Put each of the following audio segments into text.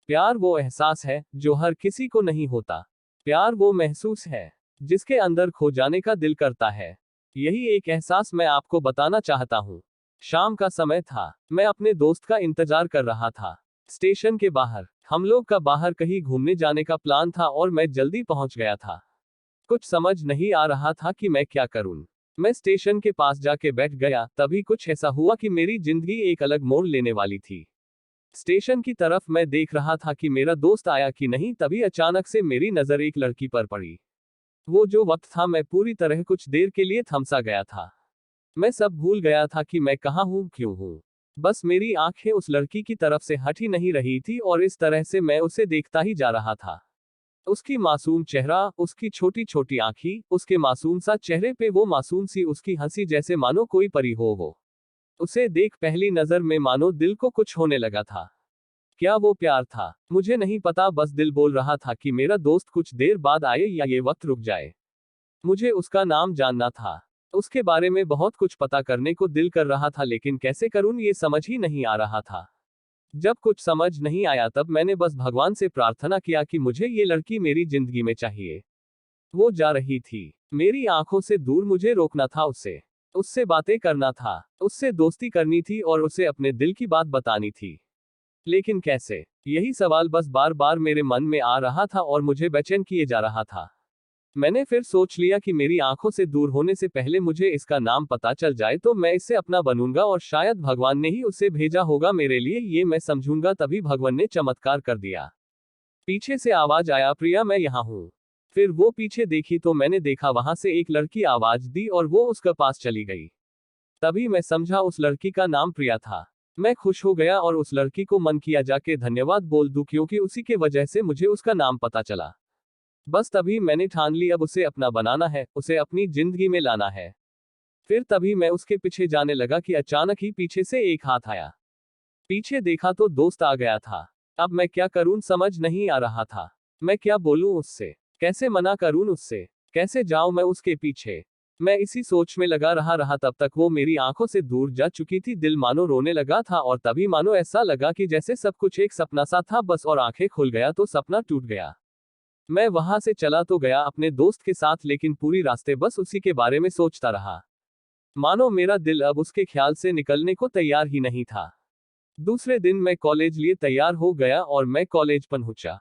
प्यार वो एहसास है जो हर किसी को नहीं होता। प्यार वो महसूस है जिसके अंदर खो जाने का दिल करता है। यही एक एहसास मैं आपको बताना चाहता हूँ। शाम का समय था। मैं अपने दोस्त का इंतजार कर रहा था। स्टेशन के बाहर हम लोग का बाहर कहीं घूमने जाने का प्लान था और मैं जल्दी पहुंच गया था। कुछ समझ नहीं आ रहा था कि मैं क्या करूं। मैं स्टेशन के पास जाके बैठ गया, तभी कुछ ऐसा हुआ कि मेरी जिंदगी एक अलग मोड़ लेने वाली थी। स्टेशन की तरफ मैं देख रहा था कि मेरा दोस्त आया कि नहीं, तभी अचानक से मेरी नजर एक लड़की पर पड़ी। वो जो वक्त था, मैं पूरी तरह कुछ देर के लिए थमसा गया था। मैं सब भूल गया था कि मैं कहाँ हूँ, क्यों हूँ। बस मेरी आंखें उस लड़की की तरफ से हट ही नहीं रही थी और इस तरह से मैं उसे देखता ही जा रहा था। उसकी मासूम चेहरा, उसकी छोटी छोटी आंखी, उसके मासूम सा चेहरे पे वो मासूम सी उसकी हंसी, जैसे मानो कोई परी हो वो। उसे देख पहली नजर में मानो दिल को कुछ होने लगा था। क्या वो प्यार था? मुझे नहीं पता, बस दिल बोल रहा था कि मेरा दोस्त कुछ देर बाद आए या ये वक्त रुक जाए। मुझे उसका नाम जानना था। उसके बारे में बहुत कुछ पता करने को दिल कर रहा था, लेकिन कैसे करूं ये समझ ही नहीं आ रहा था। जब कुछ समझ नहीं आया तब मैंने बस भगवान से प्रार्थना किया कि मुझे ये लड़की मेरी जिंदगी में चाहिए। वो जा रही थी। मेरी आंखों से दूर मुझे रोकना था उससे। उससे बातें करना था। उससे दोस्ती करनी थी और उसे अपने दिल की बात बतानी थी। लेकिन कैसे? यही सवाल बस बार बार मेरे मन में आ रहा था और मुझे बेचैन किए जा रहा था। मैंने फिर सोच लिया कि मेरी आंखों से दूर होने से पहले मुझे इसका नाम पता चल जाए तो मैं इससे अपना बनूंगा और शायद भगवान ने ही उसे भेजा होगा मेरे लिए, ये मैं समझूंगा। तभी भगवान ने चमत्कार कर दिया। पीछे से आवाज आया, प्रिया मैं यहाँ हूँ। फिर वो पीछे देखी तो मैंने देखा वहां से एक लड़की आवाज दी और वो उसके पास चली गई। तभी मैं समझा उस लड़की का नाम प्रिया था। मैं खुश हो गया और उस लड़की को मन किया जाके धन्यवाद बोल दूं, क्योंकि उसी के वजह से मुझे उसका नाम पता चला। बस तभी मैंने ठान ली अब उसे अपना बनाना है, उसे अपनी जिंदगी में लाना है। फिर तभी मैं उसके पीछे जाने लगा कि अचानक ही पीछे से एक हाथ आया। पीछे देखा तो दोस्त आ गया था। अब मैं क्या करूं समझ नहीं आ रहा था। मैं क्या बोलूं उससे, कैसे मना करूं उससे, कैसे जाऊं मैं उसके पीछे। मैं इसी सोच में लगा रहा तब तक वो मेरी आंखों से दूर जा चुकी थी। दिल मानो रोने लगा था और तभी मानो ऐसा लगा कि जैसे सब कुछ एक सपना सा था बस, और आंखें खुल गया तो सपना टूट गया। मैं वहां से चला तो गया अपने दोस्त के साथ, लेकिन पूरी रास्ते बस उसी के बारे में सोचता रहा। मानो मेरा दिल अब उसके ख्याल से निकलने को तैयार ही नहीं था। दूसरे दिन मैं कॉलेज लिए तैयार हो गया और मैं कॉलेज पहुंचा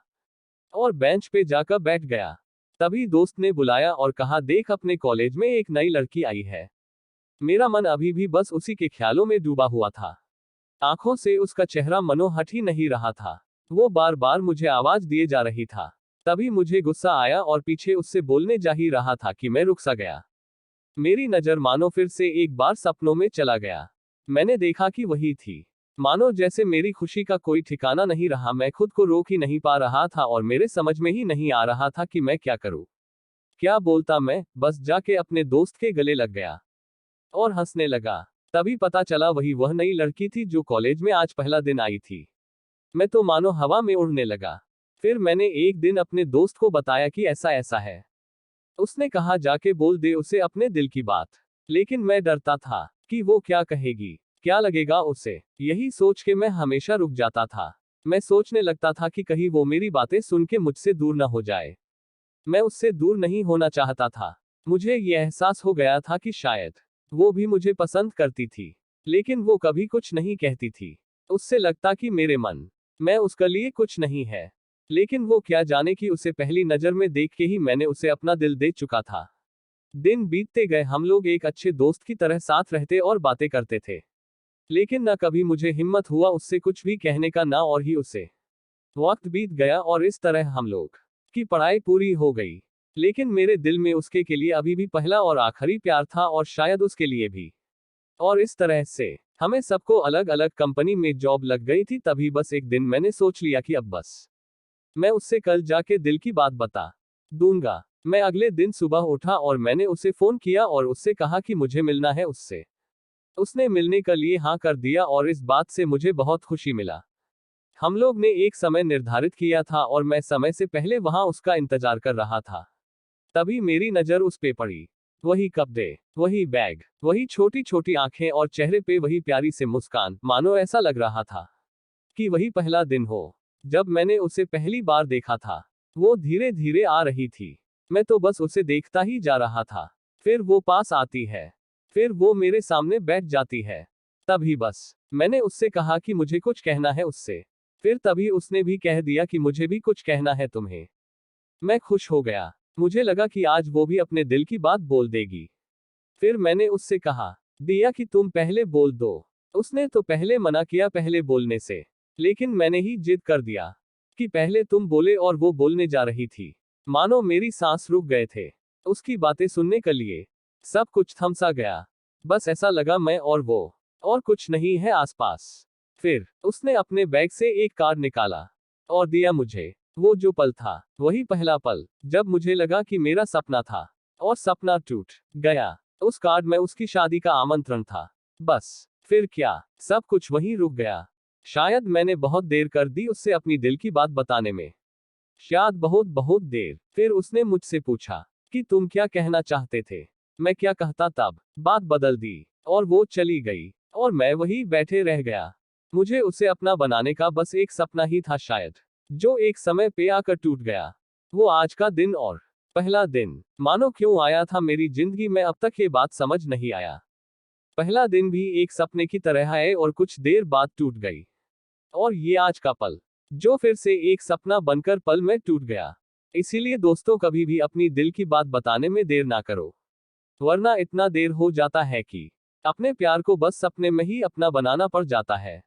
और बेंच पे जाकर बैठ गया। तभी दोस्त ने बुलाया और कहा, देख अपने कॉलेज में एक नई लड़की आई है। मेरा मन अभी भी बस उसी के ख्यालों में डूबा हुआ था। आंखों से उसका चेहरा मनो हट ही नहीं रहा था। वो बार बार मुझे आवाज दिए जा रही था। तभी मुझे गुस्सा आया और पीछे उससे बोलने जा ही रहा था कि मैं रुक सा गया। मेरी नजर मानो फिर से एक बार सपनों में चला गया। मैंने देखा कि वही थी। मानो जैसे मेरी खुशी का कोई ठिकाना नहीं रहा। मैं खुद को रोक ही नहीं पा रहा था और मेरे समझ में ही नहीं आ रहा था कि मैं क्या करूं, क्या बोलता। मैं बस जाके अपने दोस्त के गले लग गया और हंसने लगा। तभी पता चला वही वह नई लड़की थी जो कॉलेज में आज पहला दिन आई थी। मैं तो मानो हवा में उड़ने लगा। फिर मैंने एक दिन अपने दोस्त को बताया कि ऐसा ऐसा है। उसने कहा जाके बोल दे उसे अपने दिल की बात। लेकिन मैं डरता था कि वो क्या कहेगी, क्या लगेगा उसे। यही सोच के मैं हमेशा रुक जाता था। मैं सोचने लगता था कि कहीं वो मेरी बातें सुन के मुझसे दूर न हो जाए। मैं उससे दूर नहीं होना चाहता था। मुझे यह एहसास हो गया था कि शायद वो भी मुझे पसंद करती थी, लेकिन वो कभी कुछ नहीं कहती थी। उससे लगता कि मेरे मन मैं उसके लिए कुछ नहीं है। लेकिन वो क्या जाने कि उसे पहली नजर में देख के ही मैंने उसे अपना दिल दे चुका था। दिन बीतते गए, हम लोग एक अच्छे दोस्त की तरह साथ रहते और बातें करते थे। लेकिन न कभी मुझे हिम्मत हुआ उससे कुछ भी कहने का, ना और ही उसे। वक्त बीत गया और इस तरह हम लोग की पढ़ाई पूरी हो गई। लेकिन मेरे दिल में उसके के लिए अभी भी पहला और आखिरी प्यार था और शायद उसके लिए भी। और इस तरह से हमें सबको अलग अलग कंपनी में जॉब लग गई थी। तभी बस एक दिन मैंने सोच लिया कि अब बस मैं उससे कल जाके दिल की बात बता दूंगा। मैं अगले दिन सुबह उठा और मैंने उसे फोन किया और उससे कहा कि मुझे मिलना है उससे। उसने मिलने के लिए हाँ कर दिया और इस बात से मुझे बहुत खुशी मिला। हम लोग ने एक समय निर्धारित किया था और मैं समय से पहले वहां उसका इंतजार कर रहा था। तभी मेरी नजर उस पे पड़ी। वही कपड़े, वही बैग, वही छोटी छोटी आंखें और चेहरे पे वही प्यारी सी मुस्कान। मानो ऐसा लग रहा था कि वही पहला दिन हो। जब मैंने उसे पहली बार देखा था, वो धीरे धीरे आ रही थी। मैं तो बस उसे देखता ही जा रहा था। फिर वो पास आती है। फिर वो मेरे सामने बैठ जाती है। तभी बस मैंने उससे कहा कि मुझे कुछ कहना है उससे। फिर तभी उसने भी कह दिया कि मुझे भी कुछ कहना है तुम्हें। मैं खुश हो गया। मुझे लगा कि आज वो भी अपने दिल की बात बोल देगी। फिर मैंने उससे कहा, दिया कि तुम पहले बोल दो। उसने तो पहले मना किया पहले बोलने से, लेकिन मैंने ही जिद कर दिया कि पहले तुम बोले और वो बोलने जा रही थी। मानो मेरी सांस रुक गए थे उसकी बातें सुनने के लिए। सब कुछ थम सा गया। बस ऐसा लगा मैं और वो, और कुछ नहीं है आसपास। फिर उसने अपने बैग से एक कार्ड निकाला और दिया मुझे। वो जो पल था, वही पहला पल जब मुझे लगा कि मेरा सपना था और सपना टूट गया। उस कार्ड में उसकी शादी का आमंत्रण था। बस फिर क्या, सब कुछ वहीं रुक गया। शायद मैंने बहुत देर कर दी उससे अपनी दिल की बात बताने में। शायद बहुत बहुत देर। फिर उसने मुझसे पूछा कि तुम क्या कहना चाहते थे। मैं क्या कहता, तब बात बदल दी और वो चली गई और मैं वहीं बैठे रह गया। मुझे उसे अपना बनाने का बस एक सपना ही था शायद, जो एक समय पे आकर टूट गया। वो आज का दिन और पहला दिन मानो क्यों आया था मेरी जिंदगी में, अब तक ये बात समझ नहीं आया। पहला दिन भी एक सपने की तरह है और कुछ देर बाद टूट गई। और ये आज का पल, जो फिर से एक सपना बनकर पल में टूट गया। इसीलिए दोस्तों, कभी भी अपनी दिल की बात बताने में देर ना करो, वरना इतना देर हो जाता है कि अपने प्यार को बस सपने में ही अपना बनाना पड़ जाता है।